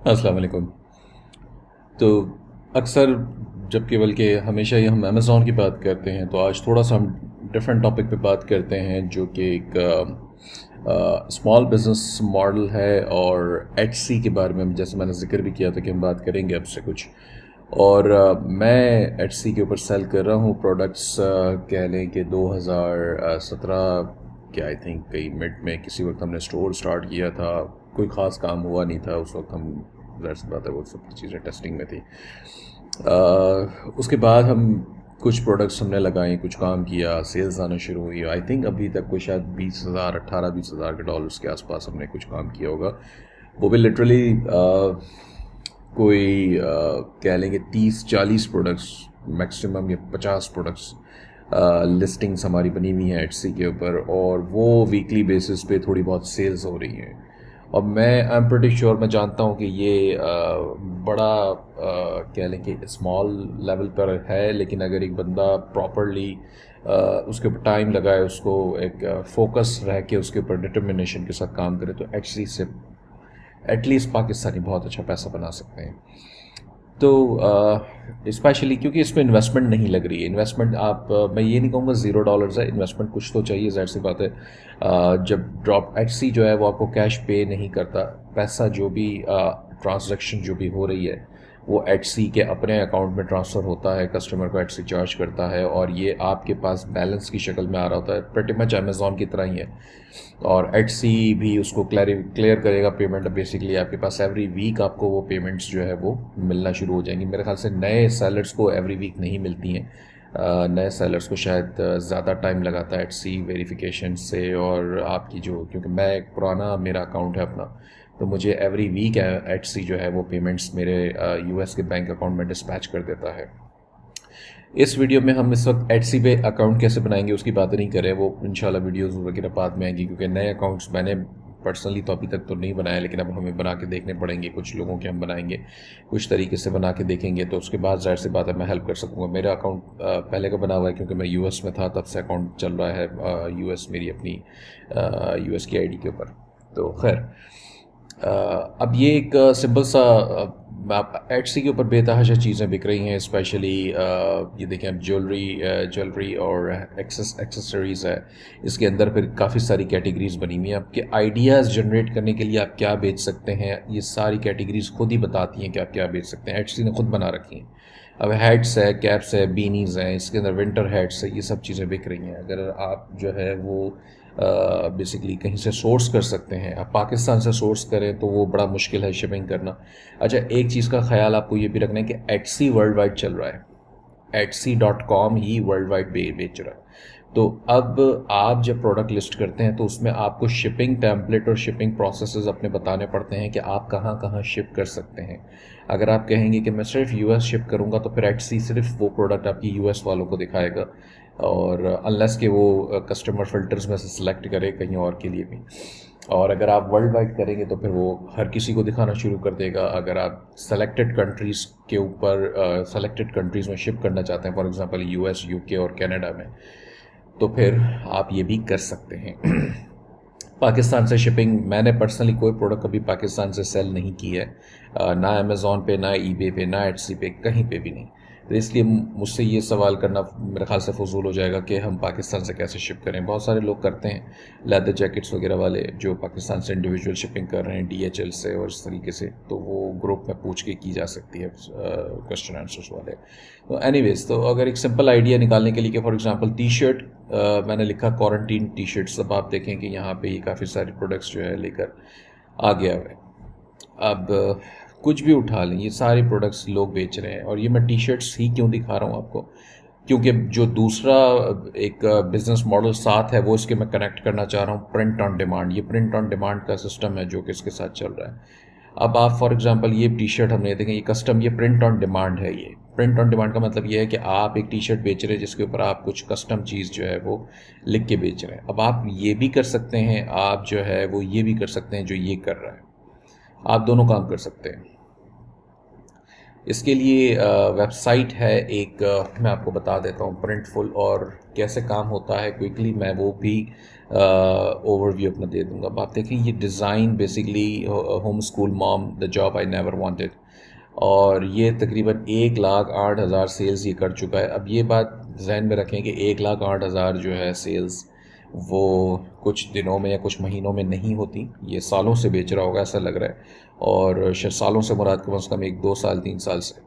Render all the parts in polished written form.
अस्सलाम वालेकुम। तो अक्सर जब केवल के हमेशा ही हम अमेज़ॉन की बात करते हैं, तो आज थोड़ा सा हम डिफरेंट टॉपिक पे बात करते हैं, जो कि एक स्मॉल बिजनेस मॉडल है। और एचसी के बारे में जैसे मैंने जिक्र भी किया था कि हम बात करेंगे आपसे कुछ। और मैं एचसी के ऊपर सेल कर रहा हूँ प्रोडक्ट्स, कह लें कि 2017 के आई थिंक कई मिड में किसी वक्त हमने स्टोर स्टार्ट किया था। कोई ख़ास काम हुआ नहीं था उस वक्त, हम ज़ाहिर सी बात है वो सब चीज़ें टेस्टिंग में थी। उसके बाद हम कुछ प्रोडक्ट्स हमने लगाए, कुछ काम किया, सेल्स आना शुरू हुई। आई थिंक अभी तक कोई शायद 20,000 18-20,000 के डॉलर्स के आसपास हमने कुछ काम किया होगा। वो भी लिटरली कोई कह लेंगे 30-40 प्रोडक्ट्स मैक्सिमम, या 50 प्रोडक्ट्स लिस्टिंग्स हमारी बनी हुई हैं एटसी के ऊपर, और वो वीकली बेसिस पे थोड़ी बहुत सेल्स हो रही हैं। और मैं आई एम प्रीटी श्योर, मैं जानता हूँ कि ये बड़ा कह लें कि स्मॉल लेवल पर है, लेकिन अगर एक बंदा प्रॉपरली उसके ऊपर टाइम लगाए, उसको एक फोकस रह के उसके ऊपर डिटर्मिनेशन के साथ काम करे, तो एक्चुअली से एटलीस्ट पाकिस्तानी बहुत अच्छा पैसा बना सकते हैं। तो स्पेशली क्योंकि इसमें इन्वेस्टमेंट नहीं लग रही है। इन्वेस्टमेंट आप मैं ये नहीं कहूँगा $0 है, इन्वेस्टमेंट कुछ तो चाहिए, ज़ाहिर सी बात है। जब ड्रॉप एचसी जो है वो आपको कैश पे नहीं करता। पैसा जो भी ट्रांजैक्शन जो भी हो रही है वो एचसी के अपने अकाउंट में ट्रांसफ़र होता है, कस्टमर को एचसी चार्ज करता है, और ये आपके पास बैलेंस की शक्ल में आ रहा होता है। प्रेटी मच अमेज़ॉन की तरह ही है। और एचसी भी उसको क्लियर करेगा पेमेंट। बेसिकली आपके पास एवरी वीक आपको वो पेमेंट्स जो है वो मिलना शुरू हो जाएंगी। मेरे ख्याल से नए सेलर्स को एवरी वीक नहीं मिलती हैं। नए सेलर्स को शायद ज़्यादा टाइम लगाता है एचसी वेरिफिकेशन से। और आपकी जो, क्योंकि मैं एक पुराना मेरा अकाउंट है अपना, तो मुझे एवरी वीक एचसी जो है वो पेमेंट्स मेरे यूएस के बैंक अकाउंट में डिस्पैच कर देता है। इस वीडियो में हम इस वक्त एटसी पे अकाउंट कैसे बनाएंगे उसकी बात नहीं करें, वो इंशाल्लाह वीडियोस वगैरह बाद में आएंगी, क्योंकि नए अकाउंट्स मैंने पर्सनली तो अभी तक तो नहीं बनाया, लेकिन अब हमें बना के देखने पड़ेंगे। कुछ लोगों के हम बनाएंगे, कुछ तरीके से बना के देखेंगे, तो उसके बाद ज़ाहिर सी बात है मैं हेल्प कर सकूँगा। मेरा अकाउंट पहले का बना हुआ है, क्योंकि मैं यूएस में था, तब से अकाउंट चल रहा है यूएस मेरी अपनी यूएस की आईडी के ऊपर। तो खैर, अब ये एक सिंपल सा एटसी के ऊपर बेतहाशा चीज़ें बिक रही हैं। स्पेशली ये देखें, अब ज्वेलरी और एक्सेसरीज़ है। इसके अंदर फिर काफ़ी सारी कैटेगरीज़ बनी हुई हैं। आपके आइडियाज़ जनरेट करने के लिए आप क्या बेच सकते हैं, ये सारी कैटेगरीज़ खुद ही बताती हैं कि आप क्या बेच सकते हैं। एटसी ने खुद बना रखी हैं। अब हैट्स है, कैप्स है, बीनीज़ हैं, इसके अंदर विंटर हैट्स है, ये सब चीज़ें बिक रही हैं। अगर आप जो है वो बेसिकली कहीं से सोर्स कर सकते हैं, आप पाकिस्तान से सोर्स करें तो वो बड़ा मुश्किल है शिपिंग करना। अच्छा, एक चीज़ का ख्याल आपको ये भी रखना है कि एटसी वर्ल्ड वाइड चल रहा है। Etsy.com ही वर्ल्ड वाइड बेच रहा है। तो अब आप जब प्रोडक्ट लिस्ट करते हैं तो उसमें आपको शिपिंग टेम्पलेट और शिपिंग प्रोसेसेस अपने बताने पड़ते हैं कि आप कहाँ कहाँ शिप कर सकते हैं। अगर आप कहेंगे कि मैं सिर्फ यूएस शिप करूँगा, तो फिर एटसी सिर्फ वो प्रोडक्ट आपकी यूएस वालों को दिखाएगा, और अनलेस कि वो कस्टमर फिल्टर्स में से सिलेक्ट करे कहीं और के लिए भी। और अगर आप वर्ल्ड वाइड करेंगे तो फिर वो हर किसी को दिखाना शुरू कर देगा। अगर आप सेलेक्टेड कंट्रीज़ के ऊपर सेलेक्टेड कंट्रीज़ में शिप करना चाहते हैं, फॉर एग्जांपल यूएस, यूके और कनाडा में, तो फिर आप ये भी कर सकते हैं। पाकिस्तान से शिपिंग मैंने पर्सनली कोई प्रोडक्ट कभी पाकिस्तान से सेल नहीं की है, ना अमेज़ॉन पे, ना ईबे पे, ना एटसी पे, कहीं पे भी नहीं। तो इसलिए मुझसे ये सवाल करना मेरे ख्याल से फजूल हो जाएगा कि हम पाकिस्तान से कैसे शिप करें। बहुत सारे लोग करते हैं, लेदर जैकेट्स वगैरह वाले, जो पाकिस्तान से इंडिविजुअल शिपिंग कर रहे हैं डीएचएल से और इस तरीके से, तो वो ग्रुप में पूछ के की जा सकती है क्वेश्चन आंसर्स वाले। तो एनीवेज, तो अगर एक सिंपल आइडिया निकालने के लिए कि फॉर एग्जांपल टी शर्ट, मैंने लिखा क्वारंटीन टी शर्ट्स। अब आप देखें कि यहाँ पे ये काफ़ी सारे प्रोडक्ट्स जो है लेकर आ गया है। अब कुछ भी उठा लें, ये सारे प्रोडक्ट्स लोग बेच रहे हैं। और ये मैं टी शर्ट्स ही क्यों दिखा रहा हूँ आपको, क्योंकि जो दूसरा एक बिज़नेस मॉडल साथ है वो इसके मैं कनेक्ट करना चाह रहा हूँ, प्रिंट ऑन डिमांड। ये प्रिंट ऑन डिमांड का सिस्टम है जो कि इसके साथ चल रहा है। अब आप फॉर एग्जांपल ये टी शर्ट हमने देखें, ये कस्टम, ये प्रिंट ऑन डिमांड है। ये प्रिंट ऑन डिमांड का मतलब ये है कि आप एक टी शर्ट बेच रहे हैं जिसके ऊपर आप कुछ कस्टम चीज़ जो है वो लिख के बेच रहे हैं। अब आप ये भी कर सकते हैं, आप जो है वो ये भी कर सकते हैं जो ये कर रहा है। आप दोनों काम कर सकते हैं। इसके लिए वेबसाइट है एक, मैं आपको बता देता हूँ प्रिंटफुल, और कैसे काम होता है क्विकली मैं वो भी ओवरव्यू अपना दे दूँगा। अब आप देखें ये design basically home school mom the job I never wanted, और ये तकरीबन 1,08,000 सेल्स ये कर चुका है। अब ये बात जहन में रखें कि 1,08,000 जो है सेल्स वो कुछ दिनों में या कुछ महीनों में नहीं होती, ये सालों से बेच रहा होगा ऐसा लग रहा है, और शायद सालों से मुराद कम से कम 1-2 साल 3 साल से।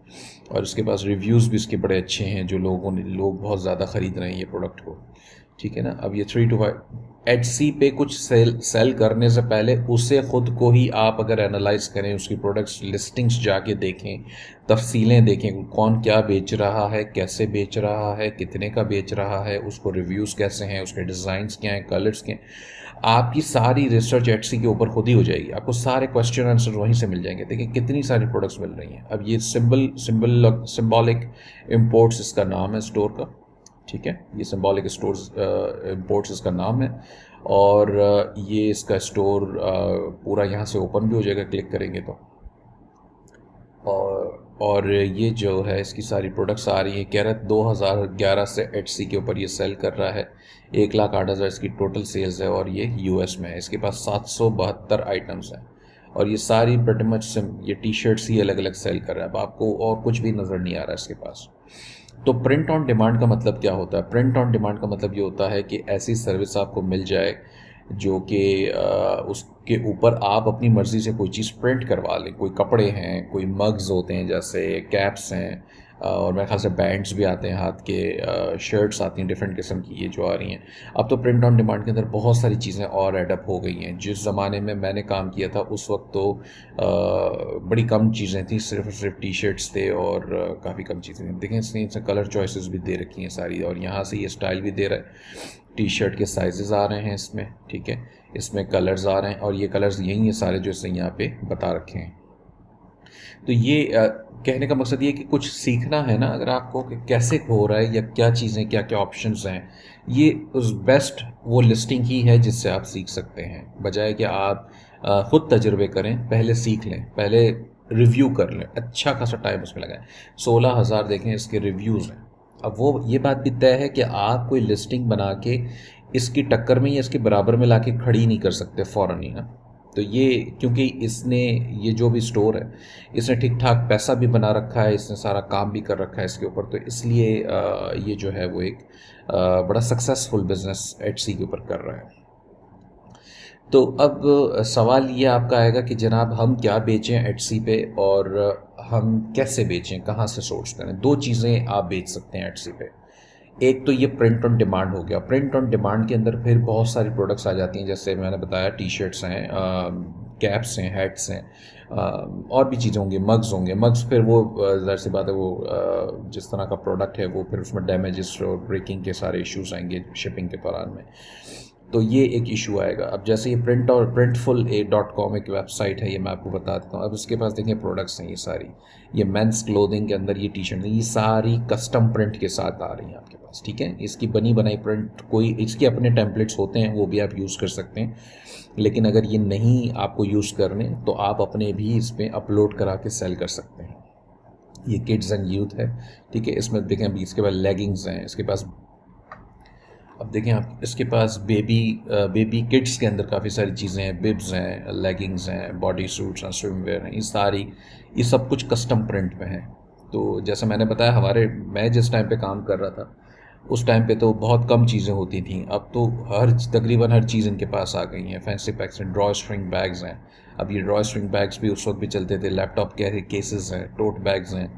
और इसके पास रिव्यूज़ भी इसके बड़े अच्छे हैं, जो लोग बहुत ज़्यादा ख़रीद रहे हैं ये प्रोडक्ट को, ठीक है ना। अब ये 3 to 5 एटसी पे कुछ सेल करने से पहले उसे ख़ुद को ही आप अगर एनालाइज करें, उसकी प्रोडक्ट्स लिस्टिंग्स जाके देखें, तफसीलें देखें, कौन क्या बेच रहा है, कैसे बेच रहा है, कितने का बेच रहा है, उसको रिव्यूज़ कैसे हैं, उसके डिज़ाइंस क्या हैं, कलर्स क्या हैं, आपकी सारी रिसर्च एटसी के ऊपर खुद ही हो जाएगी। आपको सारे क्वेश्चन आंसर वहीं से मिल जाएंगे। देखिए कितनी सारी प्रोडक्ट्स मिल रही हैं। अब ये सिंबॉलिक इम्पोर्ट्स इसका नाम है स्टोर का, ठीक है, ये सिंबॉलिक स्टोर्स इम्पोर्ट्स इसका नाम है, और ये इसका स्टोर पूरा यहाँ से ओपन भी हो जाएगा क्लिक करेंगे तो। और ये जो है इसकी सारी प्रोडक्ट्स आ रही है, कह रहा है 2011 से एटसी के ऊपर ये सेल कर रहा है। 1,08,000 इसकी टोटल सेल्स है, और ये यूएस में है। इसके पास 772 आइटम्स हैं, और ये सारी pretty much ये टी शर्ट्स ही अलग अलग सेल कर रहा है। अब आपको और कुछ भी नज़र नहीं आ रहा है इसके पास। तो प्रिंट ऑन डिमांड का मतलब क्या होता है? प्रिंट ऑन डिमांड का मतलब ये होता है कि ऐसी सर्विस आपको मिल जाए जो कि उसके ऊपर आप अपनी मर्ज़ी से कोई चीज़ प्रिंट करवा लें। कोई कपड़े हैं, कोई मग्स होते हैं, जैसे कैप्स हैं, और मेरे ख्याल से बैंड्स भी आते हैं हाथ के, शर्ट्स आती हैं डिफरेंट किस्म की ये जो आ रही हैं। अब तो प्रिंट ऑन डिमांड के अंदर बहुत सारी चीज़ें और एडअप हो गई हैं। जिस ज़माने में मैंने काम किया था उस वक्त तो बड़ी कम चीज़ें थी, सिर्फ टी शर्ट्स थे, और काफ़ी कम चीज़ें थी। देखें इसने कलर चॉइसेस भी दे रखी हैं सारी, और यहाँ से ये स्टाइल भी दे रहा है। टी शर्ट के साइजेस आ रहे हैं इसमें, ठीक है, इसमें कलर्स आ रहे हैं, और ये कलर्स यही हैं सारे जो इसने यहाँ पे बता रखे हैं। तो ये कहने का मकसद ये कि कुछ सीखना है ना अगर आपको कि कैसे हो रहा है या क्या चीज़ें, क्या क्या ऑप्शंस हैं, ये उस बेस्ट वो लिस्टिंग ही है जिससे आप सीख सकते हैं, बजाय कि आप ख़ुद तजुर्बे करें। पहले सीख लें, पहले रिव्यू कर लें, अच्छा खासा टाइम उसमें लगाएं। 16,000 देखें इसके रिव्यूज़ हैं। अब वो ये बात भी तय है कि आप कोई लिस्टिंग बना के इसकी टक्कर में या इसके बराबर में लाके खड़ी नहीं कर सकते फ़ौरन ही ना। तो ये क्योंकि इसने ये जो भी स्टोर है इसने ठीक ठाक पैसा भी बना रखा है, इसने सारा काम भी कर रखा है इसके ऊपर, तो इसलिए ये जो है वो एक बड़ा सक्सेसफुल बिजनेस एटसी के ऊपर कर रहा है। तो अब सवाल ये आपका आएगा कि जनाब हम क्या बेचें एटसी पे, और हम कैसे बेचें, कहाँ से सोर्स करें। दो चीज़ें आप बेच सकते हैं एटसी पे। एक तो ये प्रिंट ऑन डिमांड हो गया। प्रिंट ऑन डिमांड के अंदर फिर बहुत सारी प्रोडक्ट्स आ जाती हैं, जैसे मैंने बताया टी शर्ट्स हैं, कैप्स हैं, हैट्स हैं, और भी चीज़ें होंगी, मग्स होंगे। मग्स फिर वो ज़ाहिर सी बात है वो जिस तरह का प्रोडक्ट है वो फिर उसमें डैमेजेस और ब्रेकिंग के सारे इश्यूज आएंगे शिपिंग के दौरान में, तो ये एक इशू आएगा। अब जैसे ये printful.com एक वेबसाइट है, ये मैं आपको बता देता हूँ। अब उसके पास देखें प्रोडक्ट्स हैं ये सारी, ये मेंस क्लोथिंग के अंदर ये टी शर्ट, ये सारी कस्टम प्रिंट के साथ आ रही हैं आपके पास, ठीक है। इसकी बनी बनाई प्रिंट, कोई इसके अपने टेम्पलेट्स होते हैं वो भी आप यूज़ कर सकते हैं, लेकिन अगर ये नहीं आपको यूज़ करने तो आप अपने भी इस पर अपलोड करा के सेल कर सकते हैं। ये किड्स एंड यूथ है, ठीक है। इसमें देखें अभी इसके पास लेगिंग्स हैं, इसके पास अब देखें आप इसके पास बेबी किड्स के अंदर काफ़ी सारी चीज़ें हैं, बिब्स हैं, लेगिंग्स हैं, बॉडी सूट्स हैं, स्विम वेयर हैं, ये सब कुछ कस्टम प्रिंट में है। तो जैसा मैंने बताया मैं जिस टाइम पे काम कर रहा था उस टाइम पे तो बहुत कम चीज़ें होती थी, अब तो तकरीबन हर चीज़ इनके पास आ गई हैं। फैंसी पैक्स हैं, ड्रॉ स्ट्रिंग बैग्स हैं। अब ये ड्रॉ स्ट्रिंग बैग्स भी उस वक्त भी चलते थे। लैपटॉप के केसेस हैं, टोट बैग्स हैं,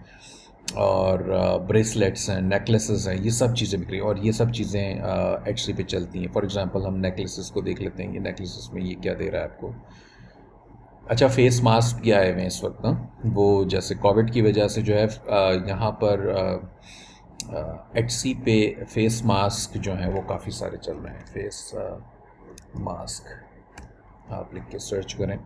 और ब्रेसलेट्स हैं, नेकलेसेस हैं, ये सब चीज़ें बिक रही हैं, और ये सब चीज़ें एटसी पे चलती हैं। फॉर एग्जांपल हम नेकलेसेस को देख लेते हैं। ये नेकलेसेस में ये क्या दे रहा है आपको, अच्छा फेस मास्क भी आए हुए हैं इस वक्त ना, वो जैसे कोविड की वजह से जो है यहाँ पर एटसी पे फेस मास्क जो हैं वो काफ़ी सारे चल रहे हैं। फेस मास्क आप लिख के सर्च करें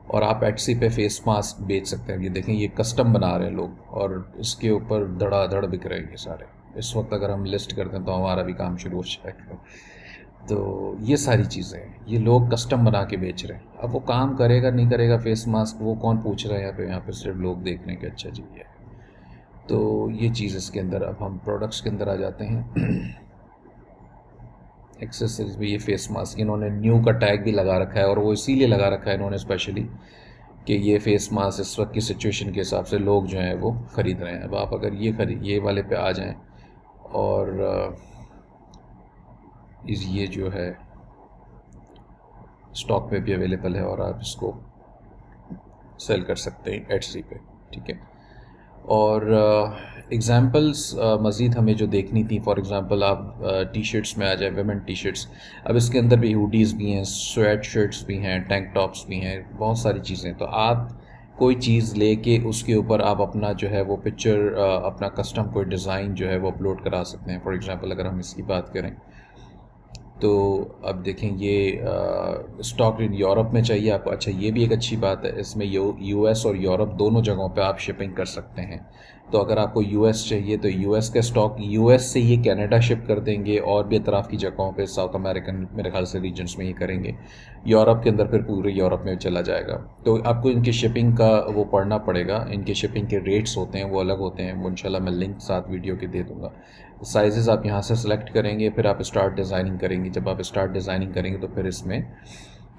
और आप एटसी पे फेस मास्क बेच सकते हैं। ये देखें ये कस्टम बना रहे हैं लोग, और इसके ऊपर धड़ाधड़ बिक रहे हैं ये सारे। इस वक्त अगर हम लिस्ट करते हैं तो हमारा भी काम शुरू हो जाएगा। तो ये सारी चीज़ें ये लोग कस्टम बना के बेच रहे हैं। अब वो काम करेगा नहीं करेगा फेस मास्क, वो कौन पूछ रहा है यहाँ पे सिर्फ लोग देख रहे हैं कि अच्छा जी है। तो ये चीज़ इसके अंदर। अब हम प्रोडक्ट्स के अंदर आ जाते हैं। एक्सेसरीज में ये फेस मास्क इन्होंने न्यू का टैग भी लगा रखा है, और वो इसीलिए लगा रखा है इन्होंने स्पेशली कि ये फेस मास्क इस वक्त की सिचुएशन के हिसाब से लोग जो हैं वो ख़रीद रहे हैं। अब आप अगर ये वाले पे आ जाएं और ये जो है स्टॉक में भी अवेलेबल है और आप इसको सेल कर सकते हैं एटसी पे, ठीक है। और एग्ज़ाम्पल्स मज़ीद हमें जो देखनी थी, फॉर एग्ज़ाम्पल आप टी शर्ट्स में आ जाए, वेमेन टी शर्ट्स। अब इसके अंदर भी हुडीज़ भी हैं, स्वेट शर्ट्स भी हैं, टैंक टॉप्स भी हैं, बहुत सारी चीज़ें। तो आप कोई चीज़ लेके उसके ऊपर आप अपना जो है वो पिक्चर, अपना कस्टम कोई डिज़ाइन जो है वो अपलोड करा सकते हैं। फॉर एग्ज़ाम्पल अगर हम इसकी बात करें तो अब देखें ये स्टॉक इन यूरोप में चाहिए आपको। अच्छा, ये भी एक अच्छी बात है, इसमें यूएस और यूरोप दोनों जगहों पे आप शिपिंग कर सकते हैं। तो अगर आपको यूएस चाहिए तो यूएस का स्टॉक यूएस से ये कनाडा शिप कर देंगे, और भी अतराफ़ की जगहों पे, साउथ अमेरिकन मेरे ख्याल से रीजन्स में ये करेंगे। यूरोप के अंदर फिर पूरे यूरोप में चला जाएगा। तो आपको इनकी शिपिंग का वो पढ़ना पड़ेगा, इनके शिपिंग के रेट्स होते हैं वो अलग होते हैं। वो इंशाल्लाह मैं लिंक साथ वीडियो के दे दूँगा। साइज़ेस आप यहाँ से सेलेक्ट करेंगे, फिर आप स्टार्ट डिज़ाइनिंग करेंगे। जब आप स्टार्ट डिज़ाइनिंग करेंगे तो फिर इसमें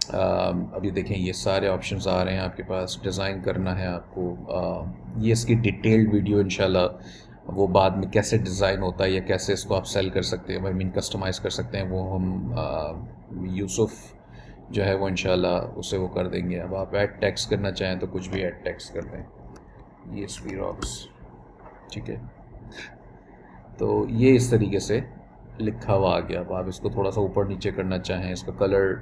अभी देखें ये सारे ऑप्शंस आ रहे हैं आपके पास। डिज़ाइन करना है आपको, ये इसकी डिटेल्ड वीडियो इंशाल्लाह वो बाद में कैसे डिज़ाइन होता है या कैसे इसको आप सेल कर सकते हैं, आई मीन कस्टमाइज़ कर सकते हैं, वो हम यूसुफ जो है वो इंशाल्लाह उसे वो कर देंगे। अब आप ऐड टेक्स्ट करना चाहें तो कुछ भी ऐड टेक्स्ट कर दें, ये स्वीरॉक्स, ठीक है। तो ये इस तरीके से लिखा हुआ आ गया। अब आप इसको थोड़ा सा ऊपर नीचे करना चाहें, इसका कलर,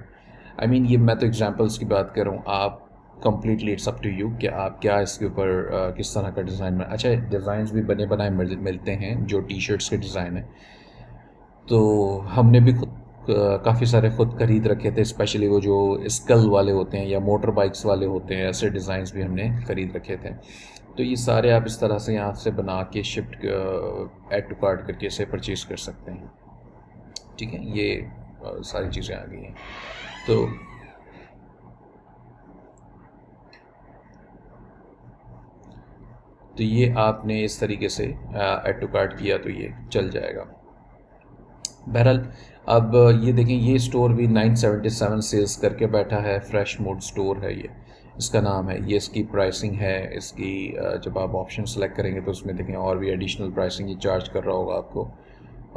आई मीन ये मैं तो एग्जांपल्स की बात कर रहा हूँ, आप completely it's up to you कि आप क्या इसके ऊपर किस तरह का डिज़ाइन में। अच्छा, डिज़ाइंस भी बने बनाए मिलते हैं जो टी शर्ट्स के डिज़ाइन है। तो हमने भी खुद काफ़ी सारे ख़ुद ख़रीद रखे थे, स्पेशली वो जो स्कल वाले होते हैं या मोटर बाइक्स वाले होते हैं, ऐसे डिज़ाइंस भी हमने ख़रीद रखे थे। तो ये सारे आप इस तरह से यहाँ से बना के शिफ्ट ऐड टू कार्ट करके इसे परचेज़ कर सकते हैं, ठीक है। ये सारी चीज़ें आ गई हैं। तो ये आपने इस तरीके से ऐड टू कार्ट किया तो ये चल जाएगा। बहरहाल अब ये देखें, ये स्टोर भी 977 सेल्स करके बैठा है, फ्रेश मूड स्टोर है ये इसका नाम है। ये इसकी प्राइसिंग है, इसकी जब आप ऑप्शन सेलेक्ट करेंगे तो उसमें देखें और भी एडिशनल प्राइसिंग ये चार्ज कर रहा होगा आपको।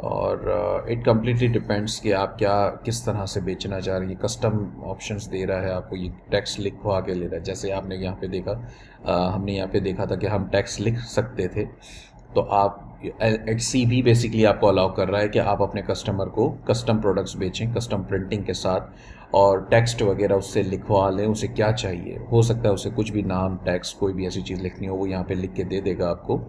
और इट कम्प्लीटली डिपेंड्स कि आप क्या किस तरह से बेचना चाह रहे हैं। कस्टम ऑप्शंस दे रहा है आपको, ये टेक्स्ट लिखवा के ले रहा है। जैसे आपने यहाँ पे देखा, हमने यहाँ पे देखा था कि हम टेक्स्ट लिख सकते थे, तो आप एटसी भी बेसिकली आपको अलाउ कर रहा है कि आप अपने कस्टमर को कस्टम प्रोडक्ट्स बेचें कस्टम प्रिंटिंग के साथ, और टेक्स्ट वगैरह उससे लिखवा लें, उसे क्या चाहिए। हो सकता है उसे कुछ भी नाम, टेक्स्ट, कोई भी ऐसी चीज़ लिखनी हो वो यहाँ पे लिख के दे देगा आपको,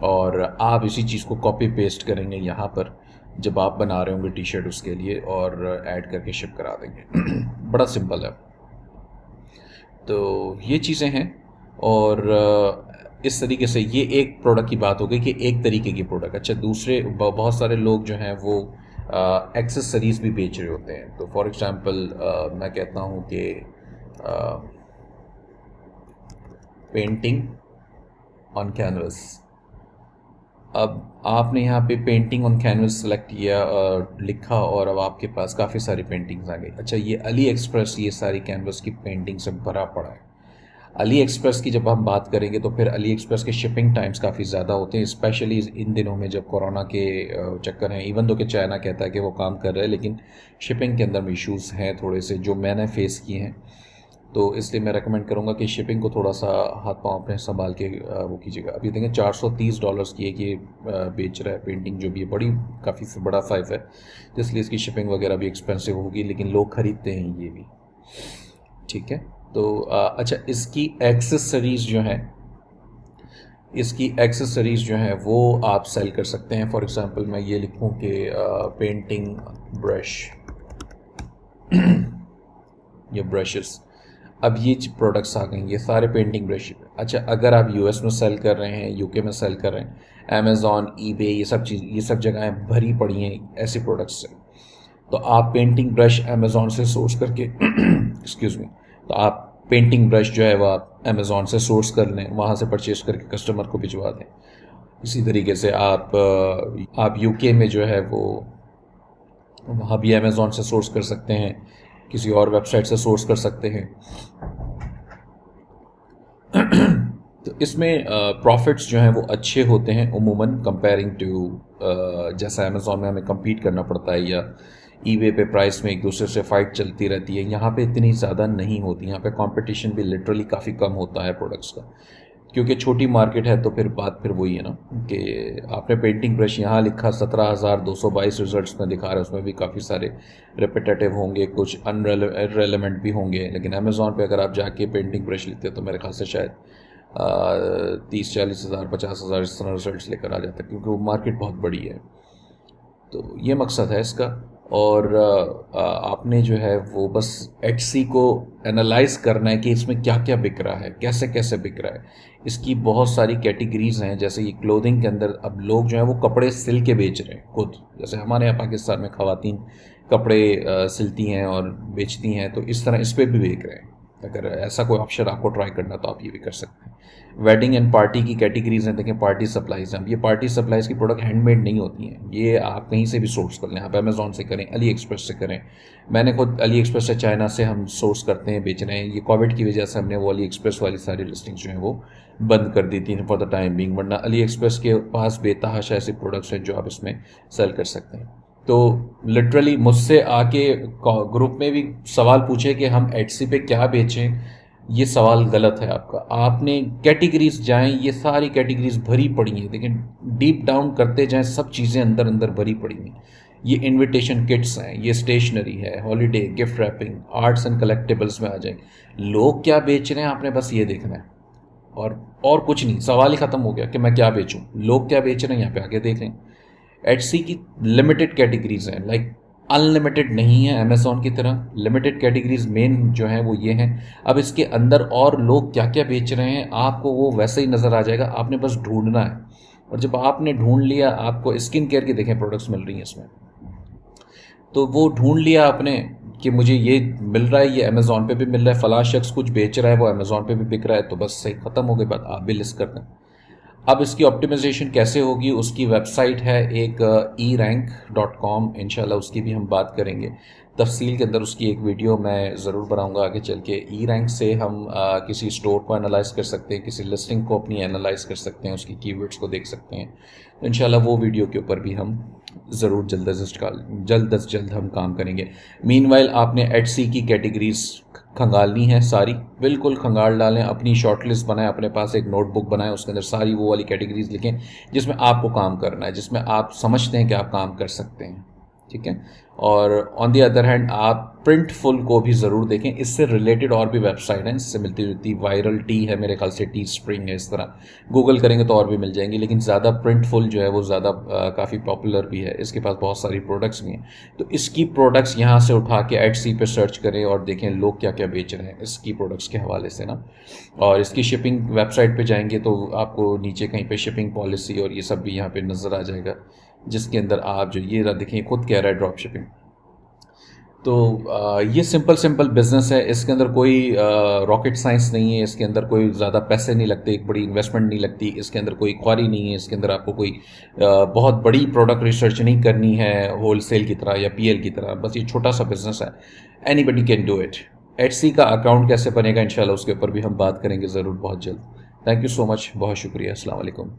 और आप इसी चीज़ को कॉपी पेस्ट करेंगे यहाँ पर जब आप बना रहे होंगे टी शर्ट उसके लिए, और ऐड करके शिप करा देंगे। बड़ा सिंपल है। तो ये चीज़ें हैं। और इस तरीके से ये एक प्रोडक्ट की बात हो गई कि एक तरीके की प्रोडक्ट। अच्छा, दूसरे बहुत सारे लोग जो हैं वो एक्सेसरीज़ भी बेच रहे होते हैं। तो फॉर एग्ज़ाम्पल मैं कहता हूँ कि पेंटिंग ऑन कैनवस। अब आपने यहाँ पे पेंटिंग ऑन कैनवस सेलेक्ट किया और लिखा, और अब आपके पास काफ़ी सारी पेंटिंग्स आ गई। अच्छा, ये अली एक्सप्रेस ये सारी कैनवस की पेंटिंग से भरा पड़ा है। अली एक्सप्रेस की जब हम बात करेंगे तो फिर अली एक्सप्रेस के शिपिंग टाइम्स काफ़ी ज़्यादा होते हैं, स्पेशली इन दिनों में जब कोरोना के चक्कर हैं। इवन दो कि चाइना कहता है कि वो काम कर रहे हैं, लेकिन शिपिंग के अंदर इशूज़ हैं थोड़े से जो मैंने फ़ेस किए हैं। तो इसलिए मैं रेकमेंड करूँगा कि शिपिंग को थोड़ा सा हाथ पाँव अपने संभाल के वो कीजिएगा। अभी देखें $430 की एक ये बेच रहा है पेंटिंग, जो भी बड़ी काफ़ी बड़ा साइज़ है, तो इसलिए इसकी शिपिंग वगैरह भी एक्सपेंसिव होगी, लेकिन लोग ख़रीदते हैं ये भी, ठीक है। तो अच्छा, इसकी एक्सेसरीज़ जो हैं वो आप सेल कर सकते हैं। फॉर एग्ज़ाम्पल मैं ये लिखूँ कि पेंटिंग ब्रश या ब्रशेस। अब ये प्रोडक्ट्स आ गए, ये सारे पेंटिंग ब्रश। अच्छा, अगर आप यूएस में सेल कर रहे हैं, यूके में सेल कर रहे हैं, अमेज़ॉन, ईबे, ये सब जगहें भरी पड़ी हैं ऐसे प्रोडक्ट्स से। तो आप पेंटिंग ब्रश अमेज़ॉन से सोर्स करके एक्सक्यूज़ मी, तो आप पेंटिंग ब्रश जो है वो आप अमेज़ॉन से सोर्स कर लें, वहाँ से परचेज़ करके कस्टमर को भिजवा दें। इसी तरीके से आप यूके में जो है वो वहाँ भी अमेज़ॉन से सोर्स कर सकते हैं, किसी और वेबसाइट से सोर्स कर सकते हैं। तो इसमें प्रॉफिट्स जो हैं वो अच्छे होते हैं उमूमन कंपेयरिंग टू जैसा अमेज़ॉन में हमें compete करना पड़ता है या ईबे पे प्राइस में एक दूसरे से फाइट चलती रहती है, यहाँ पे इतनी ज़्यादा नहीं होती। यहाँ पे कंपटीशन भी लिटरली काफ़ी कम होता है प्रोडक्ट्स का, क्योंकि छोटी मार्केट है। तो फिर बात फिर वही है ना कि आपने पेंटिंग ब्रश यहाँ लिखा 17,222 रिजल्ट्स में दिखा रहा है, उसमें भी काफ़ी सारे रिपीटेटिव होंगे, कुछ अनरेलेवेंट भी होंगे। लेकिन अमेज़ॉन पे अगर आप जाके पेंटिंग ब्रश लिखते हो तो मेरे ख्याल से शायद 30-40 हज़ार 50,000 इस तरह रिजल्ट्स लेकर आ जाता है, क्योंकि वो मार्केट बहुत बड़ी है। तो ये मकसद है इसका। और आपने जो है वो बस एटसी को एनालाइज करना है कि इसमें क्या क्या बिक रहा है, कैसे कैसे बिक रहा है। इसकी बहुत सारी कैटेगरीज हैं, जैसे ये क्लोथिंग के अंदर अब लोग जो हैं वो कपड़े सिल के बेच रहे हैं खुद। जैसे हमारे यहाँ पाकिस्तान में ख़वातीन कपड़े सिलती हैं और बेचती हैं, तो इस तरह इस पर भी बेच रहे हैं। अगर ऐसा कोई ऑप्शन आपको ट्राई करना तो आप ये भी कर सकते हैं। वेडिंग एंड पार्टी की कैटेगरीज हैं, देखें पार्टी सप्लाईज हैं। अब ये पार्टी सप्लाईज की प्रोडक्ट हैंडमेड नहीं होती हैं, ये आप कहीं से भी सोर्स कर लें। आप अमेज़ॉन से करें, अली एक्सप्रेस से करें। मैंने खुद अली एक्सप्रेस से, चाइना से हम सोर्स करते हैं, बेच रहे हैं। ये कोविड की वजह से हमने वो अली एक्सप्रेस वाली सारी लिस्टिंग्स जो हैं वो बंद कर दी थी फॉर द टाइम बिंग, वरना अली एक्सप्रेस के पास बेतहाशा ऐसे प्रोडक्ट्स हैं जो आप इसमें सेल कर सकते हैं। तो लिटरली मुझसे आके ग्रुप में भी सवाल पूछे कि हम एटसी पे क्या बेचें, ये सवाल गलत है आपका। आपने कैटेगरीज जाएं, ये सारी कैटेगरीज भरी पड़ी हैं, लेकिन डीप डाउन करते जाएं, सब चीज़ें अंदर अंदर भरी पड़ी हैं। ये इनविटेशन किट्स हैं, ये स्टेशनरी है, holiday, gift wrapping, arts and collectibles में आ जाएं। लोग क्या बेच रहे हैं आपने बस ये देखना है, और कुछ नहीं। सवाल ही ख़त्म हो गया कि मैं क्या बेचूं, लोग क्या बेच रहे हैं यहाँ पे आके देख लें। एटसी की लिमिटेड कैटेगरीज हैं, लाइक अनलिमिटेड नहीं है अमेज़ॉन की तरह। लिमिटेड कैटेगरीज मेन जो हैं वो ये हैं। अब इसके अंदर और लोग क्या क्या बेच रहे हैं आपको वो वैसे ही नज़र आ जाएगा, आपने बस ढूंढना है। और जब आपने ढूंढ लिया, आपको स्किन केयर की देखें प्रोडक्ट्स मिल रही हैं इसमें, तो वो ढूंढ लिया आपने कि मुझे ये मिल रहा है, ये अमेज़ॉन पे भी मिल रहा है, फलां शख्स कुछ बेच रहा है, वो अमेज़ॉन पे भी बिक रहा है, तो बस सही ख़त्म हो गई बात, आप भी लिस्ट कर दें। अब इसकी ऑप्टिमाइजेशन कैसे होगी, उसकी वेबसाइट है एक erank.com, इंशाल्लाह उसकी भी हम बात करेंगे तफसील के अंदर। उसकी एक वीडियो मैं ज़रूर बनाऊंगा आगे चल के। erank से हम किसी स्टोर को एनालाइज कर सकते हैं, किसी लिस्टिंग को अपनी एनालाइज कर सकते हैं, उसकी कीवर्ड्स को देख सकते हैं। तो इंशाल्लाह वो वीडियो के ऊपर भी हम ज़रूर जल्द अज जल्द हम काम करेंगे। मीनवाइल आपने एटसी की कैटेगरीज खंगालनी है सारी, बिल्कुल खंगाल डालें, अपनी शॉर्ट लिस्ट बनाएं, अपने पास एक नोटबुक बनाएं, उसके अंदर सारी वो वाली कैटेगरीज लिखें जिसमें आपको काम करना है, जिसमें आप समझते हैं कि आप काम कर सकते हैं, ठीक है। और ऑन दी अदर हैंड आप प्रिंटफुल को भी ज़रूर देखें, इससे रिलेटेड और भी वेबसाइट हैं इससे मिलती जुलती। वायरल टी है मेरे ख्याल से, टी स्प्रिंग है, इस तरह गूगल करेंगे तो और भी मिल जाएंगी। लेकिन ज़्यादा प्रिंटफुल जो है वो ज़्यादा काफ़ी पॉपुलर भी है, इसके पास बहुत सारी प्रोडक्ट्स भी हैं। तो इसकी प्रोडक्ट्स यहाँ से उठा के एटसी पे सर्च करें और देखें लोग क्या क्या बेच रहे हैं इसकी प्रोडक्ट्स के हवाले से ना। और इसकी शिपिंग वेबसाइट पे जाएंगे तो आपको नीचे कहीं पे शिपिंग पॉलिसी और ये सब भी यहाँ पे नज़र आ जाएगा, जिसके अंदर आप जो ये देखें खुद कह रहा है ड्रॉप शिपिंग। तो ये सिंपल बिजनेस है, इसके अंदर कोई रॉकेट साइंस नहीं है, इसके अंदर कोई ज़्यादा पैसे नहीं लगते, एक बड़ी इन्वेस्टमेंट नहीं लगती, इसके अंदर कोई ख्वारी नहीं है, इसके अंदर आपको कोई बहुत बड़ी प्रोडक्ट रिसर्च नहीं करनी है होलसेल की तरह या पीएल की तरह। बस ये छोटा सा बिजनेस है, anybody can do it. Etsy का अकाउंट कैसे बनेगा इंशाल्लाह उसके ऊपर भी हम बात करेंगे ज़रूर बहुत जल्द। थैंक यू सो मच, बहुत शुक्रिया, अस्सलाम वालेकुम।